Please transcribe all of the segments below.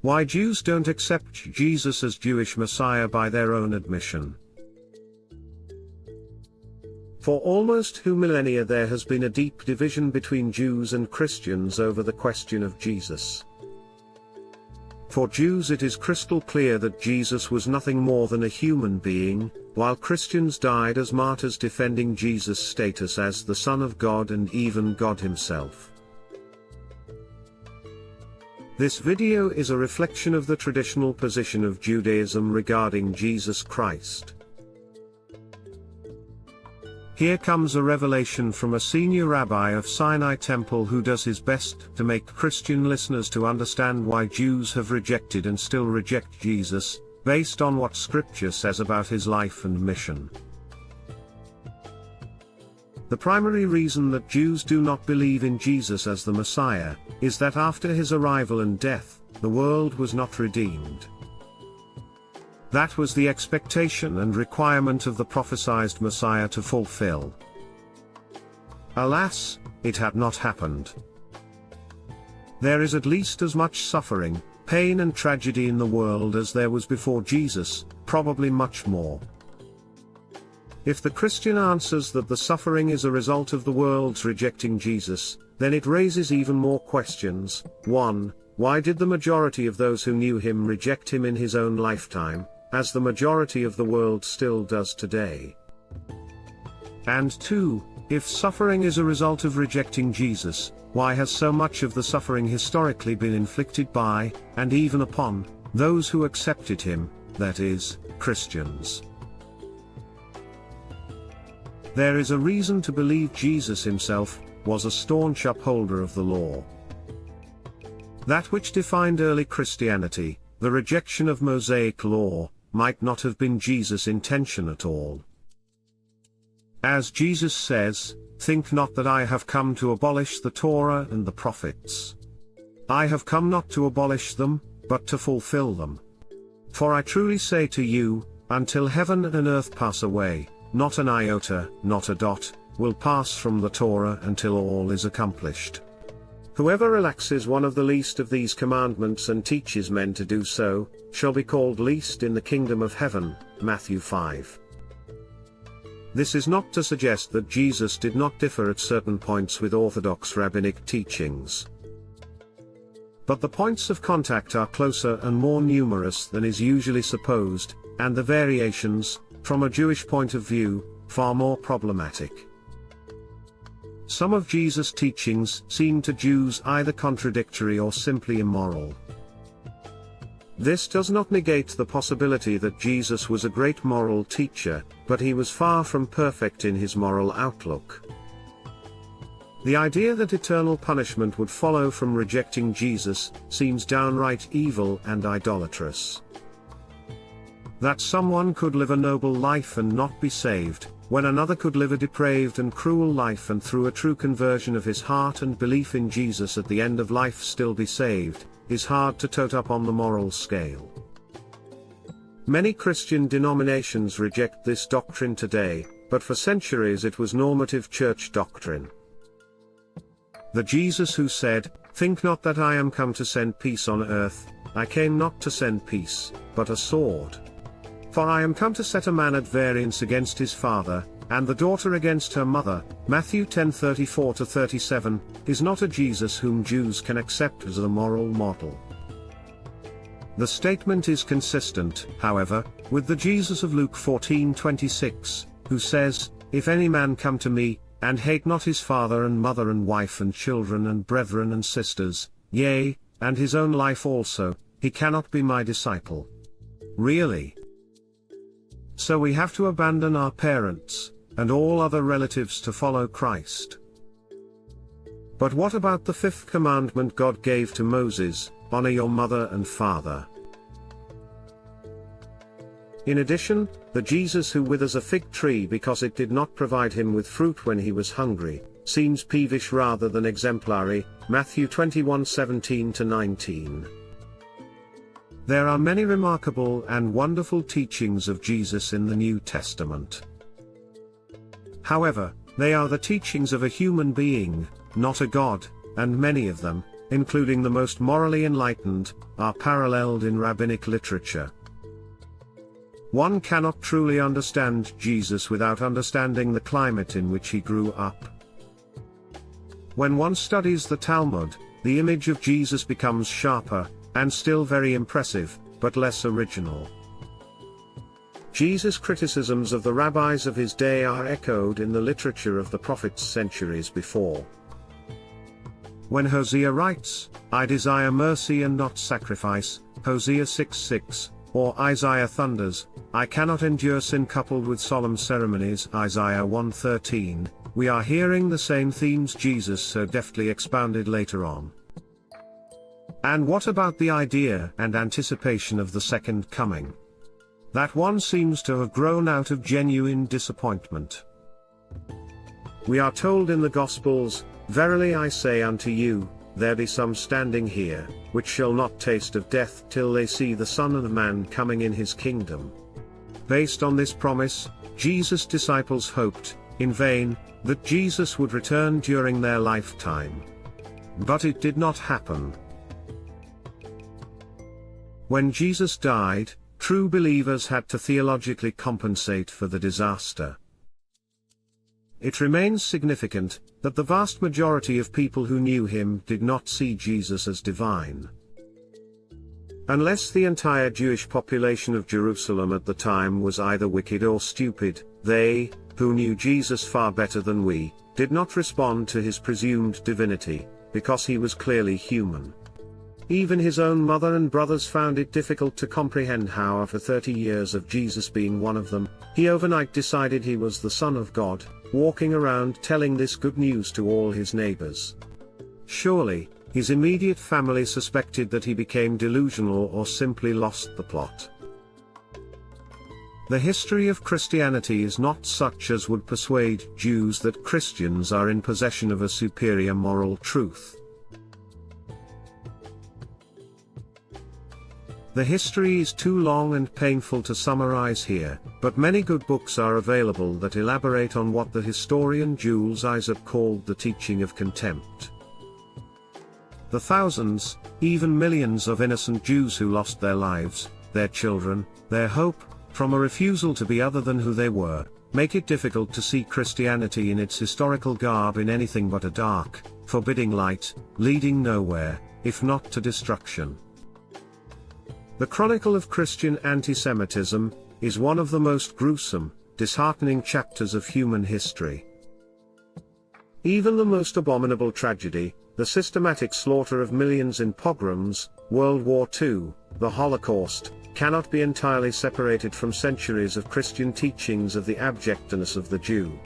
Why Jews don't accept Jesus as Jewish Messiah by their own admission. For almost 2 millennia there has been a deep division between Jews and Christians over the question of Jesus. For Jews it is crystal clear that Jesus was nothing more than a human being, while Christians died as martyrs defending Jesus' status as the Son of God and even God himself. This video is a reflection of the traditional position of Judaism regarding Jesus Christ. Here comes a revelation from a senior rabbi of Sinai Temple who does his best to make Christian listeners to understand why Jews have rejected and still reject Jesus, based on what Scripture says about his life and mission. The primary reason that Jews do not believe in Jesus as the Messiah is that after his arrival and death, the world was not redeemed. That was the expectation and requirement of the prophesied Messiah to fulfill. Alas, it had not happened. There is at least as much suffering, pain and tragedy in the world as there was before Jesus, probably much more. If the Christian answers that the suffering is a result of the world's rejecting Jesus, then it raises even more questions. 1. Why did the majority of those who knew him reject him in his own lifetime, as the majority of the world still does today? And 2. If suffering is a result of rejecting Jesus, why has so much of the suffering historically been inflicted by, and even upon, those who accepted him, that is, Christians? There is a reason to believe Jesus himself was a staunch upholder of the law. That which defined early Christianity, the rejection of Mosaic law, might not have been Jesus' intention at all. As Jesus says, "Think not that I have come to abolish the Torah and the prophets. I have come not to abolish them, but to fulfill them. For I truly say to you, until heaven and earth pass away, not an iota, not a dot, will pass from the Torah until all is accomplished. Whoever relaxes one of the least of these commandments and teaches men to do so, shall be called least in the kingdom of heaven." Matthew 5. This is not to suggest that Jesus did not differ at certain points with orthodox rabbinic teachings. But the points of contact are closer and more numerous than is usually supposed, and the variations, from a Jewish point of view, far more problematic. Some of Jesus' teachings seem to Jews either contradictory or simply immoral. This does not negate the possibility that Jesus was a great moral teacher, but he was far from perfect in his moral outlook. The idea that eternal punishment would follow from rejecting Jesus seems downright evil and idolatrous. That someone could live a noble life and not be saved, when another could live a depraved and cruel life and through a true conversion of his heart and belief in Jesus at the end of life still be saved, is hard to tote up on the moral scale. Many Christian denominations reject this doctrine today, but for centuries it was normative church doctrine. The Jesus who said, "Think not that I am come to send peace on earth, I came not to send peace, but a sword. For I am come to set a man at variance against his father, and the daughter against her mother," Matthew 10:34-37, is not a Jesus whom Jews can accept as a moral model. The statement is consistent, however, with the Jesus of Luke 14:26, who says, "If any man come to me, and hate not his father and mother and wife and children and brethren and sisters, yea, and his own life also, he cannot be my disciple." Really? So we have to abandon our parents, and all other relatives to follow Christ. But what about the fifth commandment God gave to Moses, "Honor your mother and father"? In addition, the Jesus who withers a fig tree because it did not provide him with fruit when he was hungry, seems peevish rather than exemplary, Matthew 21:17-19. There are many remarkable and wonderful teachings of Jesus in the New Testament. However, they are the teachings of a human being, not a God, and many of them, including the most morally enlightened, are paralleled in rabbinic literature. One cannot truly understand Jesus without understanding the climate in which he grew up. When one studies the Talmud, the image of Jesus becomes sharper, and still very impressive, but less original. Jesus' criticisms of the rabbis of his day are echoed in the literature of the prophets centuries before. When Hosea writes, "I desire mercy and not sacrifice," Hosea 6:6, or Isaiah thunders, "I cannot endure sin coupled with solemn ceremonies," Isaiah 1:13, we are hearing the same themes Jesus so deftly expounded later on. And what about the idea and anticipation of the second coming? That one seems to have grown out of genuine disappointment. We are told in the Gospels, "Verily I say unto you, there be some standing here, which shall not taste of death till they see the Son of Man coming in his kingdom." Based on this promise, Jesus' disciples hoped, in vain, that Jesus would return during their lifetime. But it did not happen. When Jesus died, true believers had to theologically compensate for the disaster. It remains significant that the vast majority of people who knew him did not see Jesus as divine. Unless the entire Jewish population of Jerusalem at the time was either wicked or stupid, they, who knew Jesus far better than we, did not respond to his presumed divinity, because he was clearly human. Even his own mother and brothers found it difficult to comprehend how, after 30 years of Jesus being one of them, he overnight decided he was the Son of God, walking around telling this good news to all his neighbors. Surely, his immediate family suspected that he became delusional or simply lost the plot. The history of Christianity is not such as would persuade Jews that Christians are in possession of a superior moral truth. The history is too long and painful to summarize here, but many good books are available that elaborate on what the historian Jules Isaac called the teaching of contempt. The thousands, even millions of innocent Jews who lost their lives, their children, their hope, from a refusal to be other than who they were, make it difficult to see Christianity in its historical garb in anything but a dark, forbidding light, leading nowhere, if not to destruction. The Chronicle of Christian Anti-Semitism is one of the most gruesome, disheartening chapters of human history. Even the most abominable tragedy, the systematic slaughter of millions in pogroms, World War II, the Holocaust, cannot be entirely separated from centuries of Christian teachings of the abjectness of the Jew.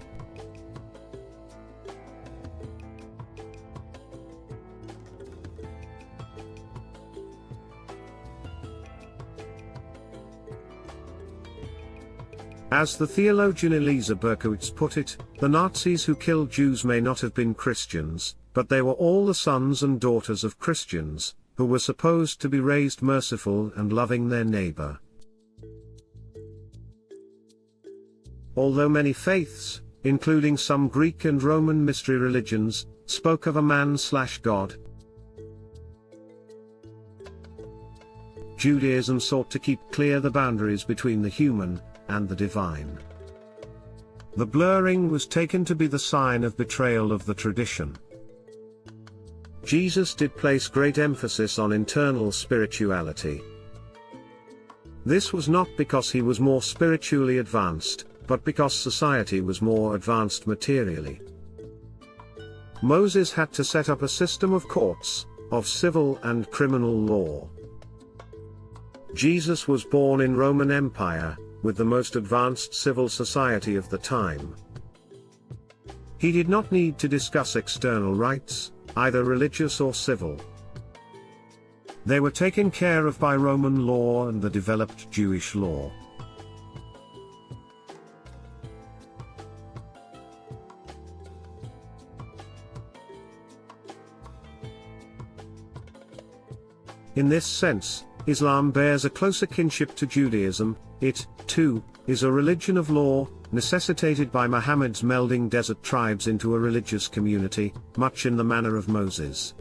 As the theologian Eliezer Berkowitz put it, the Nazis who killed Jews may not have been Christians, but they were all the sons and daughters of Christians, who were supposed to be raised merciful and loving their neighbor. Although many faiths, including some Greek and Roman mystery religions, spoke of a man/God, Judaism sought to keep clear the boundaries between the human and the divine. The blurring was taken to be the sign of betrayal of the tradition. Jesus did place great emphasis on internal spirituality. This was not because he was more spiritually advanced, but because society was more advanced materially. Moses had to set up a system of courts, of civil and criminal law. Jesus was born in Roman Empire, with the most advanced civil society of the time. He did not need to discuss external rights, either religious or civil. They were taken care of by Roman law and the developed Jewish law. In this sense, Islam bears a closer kinship to Judaism. It, too, is a religion of law, necessitated by Muhammad's melding desert tribes into a religious community, much in the manner of Moses.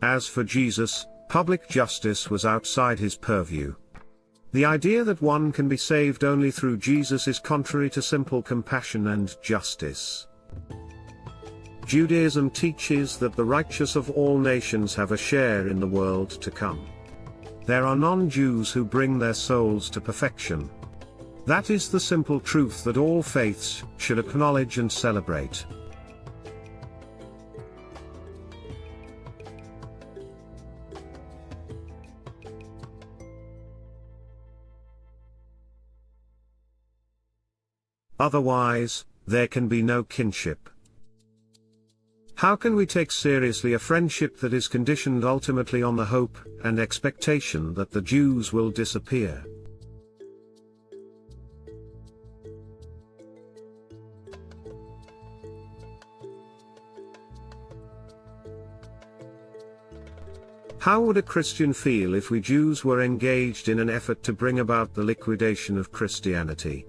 As for Jesus, public justice was outside his purview. The idea that one can be saved only through Jesus is contrary to simple compassion and justice. Judaism teaches that the righteous of all nations have a share in the world to come. There are non-Jews who bring their souls to perfection. That is the simple truth that all faiths should acknowledge and celebrate. Otherwise, there can be no kinship. How can we take seriously a friendship that is conditioned ultimately on the hope and expectation that the Jews will disappear? How would a Christian feel if we Jews were engaged in an effort to bring about the liquidation of Christianity?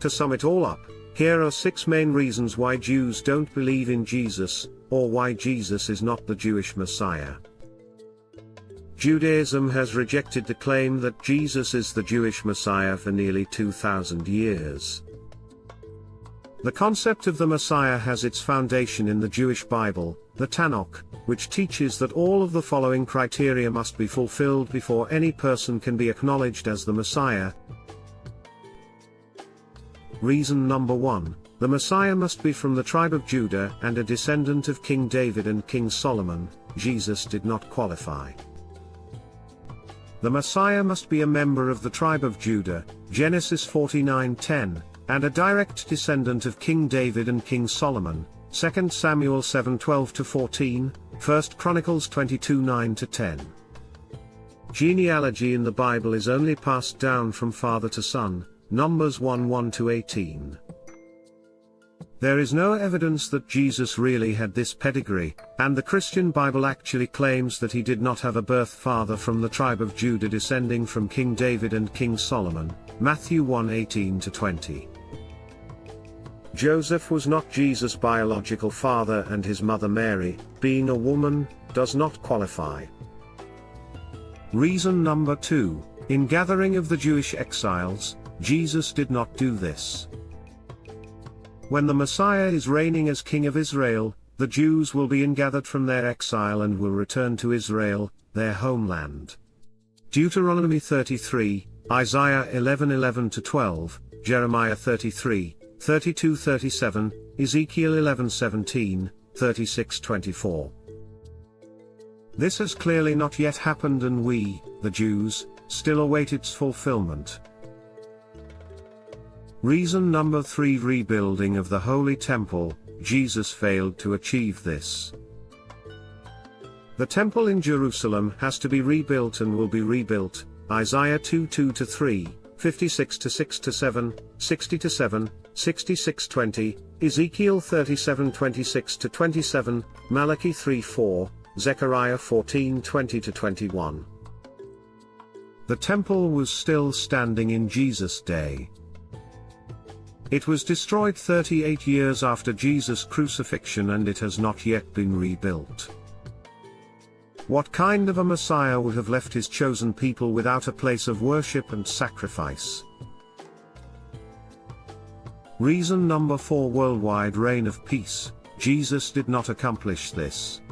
To sum it all up, here are 6 main reasons why Jews don't believe in Jesus, or why Jesus is not the Jewish Messiah. Judaism has rejected the claim that Jesus is the Jewish Messiah for nearly 2,000 years. The concept of the Messiah has its foundation in the Jewish Bible, the Tanakh, which teaches that all of the following criteria must be fulfilled before any person can be acknowledged as the Messiah. Reason number 1, the Messiah must be from the tribe of Judah and a descendant of King David and King Solomon. Jesus did not qualify. The Messiah must be a member of the tribe of Judah, Genesis 49:10, and a direct descendant of King David and King Solomon, 2 Samuel 7:12-14, 1 Chronicles 22:9-10. Genealogy in the Bible is only passed down from father to son, Numbers 1:1-18. There is no evidence that Jesus really had this pedigree, and the Christian Bible actually claims that he did not have a birth father from the tribe of Judah descending from King David and King Solomon, Matthew 1:18-20. Joseph was not Jesus' biological father, and his mother Mary, being a woman, does not qualify. Reason number 2, in gathering of the Jewish exiles, Jesus did not do this. When the Messiah is reigning as King of Israel, the Jews will be ingathered from their exile and will return to Israel, their homeland. Deuteronomy 33, Isaiah 11:11-12, Jeremiah 33, 32-37, Ezekiel 11:17, 36-24. This has clearly not yet happened, and we, the Jews, still await its fulfillment. Reason number 3, rebuilding of the Holy Temple. Jesus failed to achieve this. The temple in Jerusalem has to be rebuilt and will be rebuilt, Isaiah 2:2-3, 56:6-7, 60-7, 66:20, Ezekiel 37:26-27, Malachi 3:4, Zechariah 14:20-21. The temple was still standing in Jesus' day. It was destroyed 38 years after Jesus' crucifixion, and it has not yet been rebuilt. What kind of a Messiah would have left his chosen people without a place of worship and sacrifice? Reason number 4, worldwide reign of peace. Jesus did not accomplish this.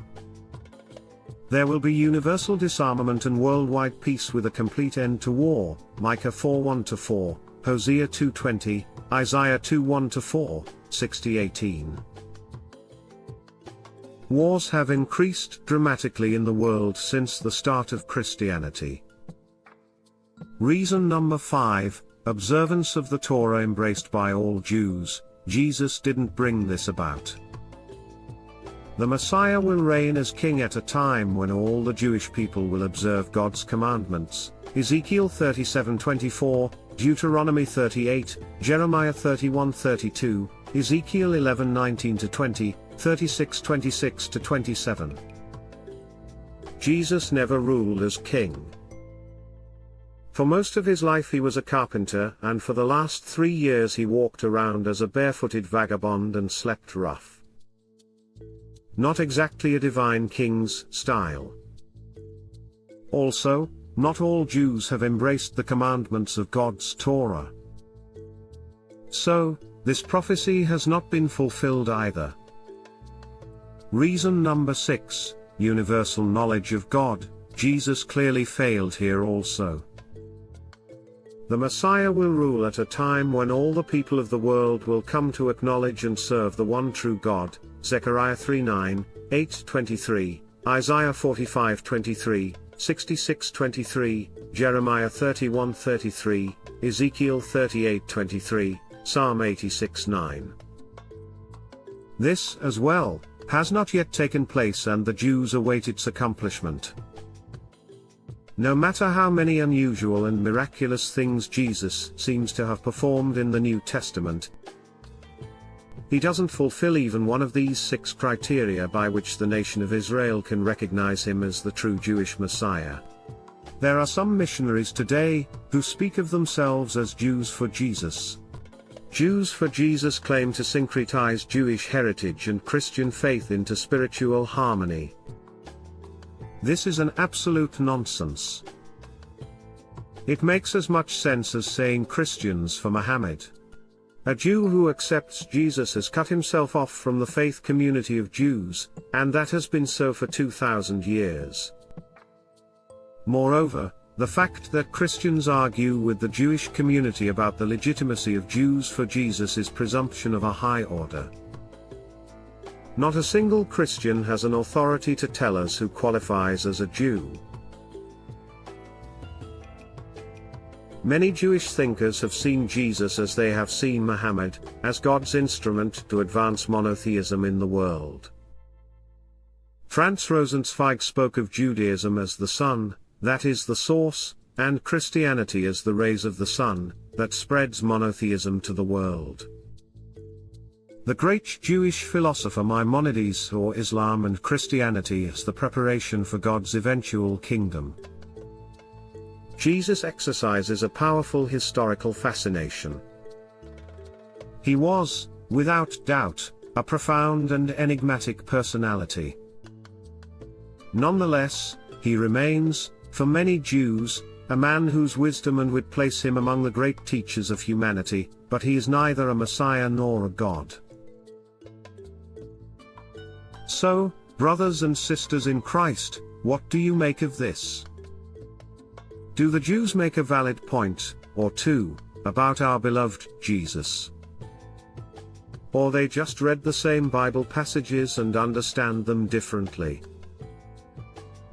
There will be universal disarmament and worldwide peace with a complete end to war, Micah 4:1-4, Hosea 2:20, Isaiah 2:1-4, 60:18. Wars have increased dramatically in the world since the start of Christianity. Reason number 5, observance of the Torah embraced by all Jews. Jesus didn't bring this about. The Messiah will reign as king at a time when all the Jewish people will observe God's commandments, Ezekiel 37:24, Deuteronomy 38, Jeremiah 31:32, Ezekiel 11:19-20, 36:26-27. Jesus never ruled as king. For most of his life he was a carpenter, and for the last 3 years he walked around as a barefooted vagabond and slept rough. not exactly a divine king's style. Also, not all Jews have embraced the commandments of God's Torah. So, this prophecy has not been fulfilled either. Reason number 6, universal knowledge of God. Jesus clearly failed here also. The Messiah will rule at a time when all the people of the world will come to acknowledge and serve the one true God, Zechariah 3:9, 8:23, Isaiah 45:23, 66:23, Jeremiah 31:33, Ezekiel 38:23, Psalm 86:9. This, as well, has not yet taken place, and the Jews await its accomplishment. No matter how many unusual and miraculous things Jesus seems to have performed in the New Testament, he doesn't fulfill even one of these 6 criteria by which the nation of Israel can recognize him as the true Jewish Messiah. There are some missionaries today who speak of themselves as Jews for Jesus. Jews for Jesus claim to syncretize Jewish heritage and Christian faith into spiritual harmony. This is an absolute nonsense. It makes as much sense as saying Christians for Muhammad. A Jew who accepts Jesus has cut himself off from the faith community of Jews, and that has been so for 2,000 years. Moreover, the fact that Christians argue with the Jewish community about the legitimacy of Jews for Jesus is presumption of a high order. Not a single Christian has an authority to tell us who qualifies as a Jew. Many Jewish thinkers have seen Jesus as they have seen Muhammad, as God's instrument to advance monotheism in the world. Franz Rosenzweig spoke of Judaism as the sun, that is the source, and Christianity as the rays of the sun, that spreads monotheism to the world. The great Jewish philosopher Maimonides saw Islam and Christianity as the preparation for God's eventual kingdom. Jesus exercises a powerful historical fascination. He was, without doubt, a profound and enigmatic personality. Nonetheless, he remains, for many Jews, a man whose wisdom and wit place him among the great teachers of humanity, but he is neither a Messiah nor a God. So, brothers and sisters in Christ, what do you make of this? Do the Jews make a valid point, or two, about our beloved Jesus? Or they just read the same Bible passages and understand them differently?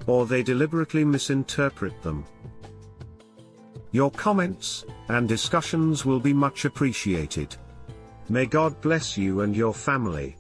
Or they deliberately misinterpret them? Your comments and discussions will be much appreciated. May God bless you and your family.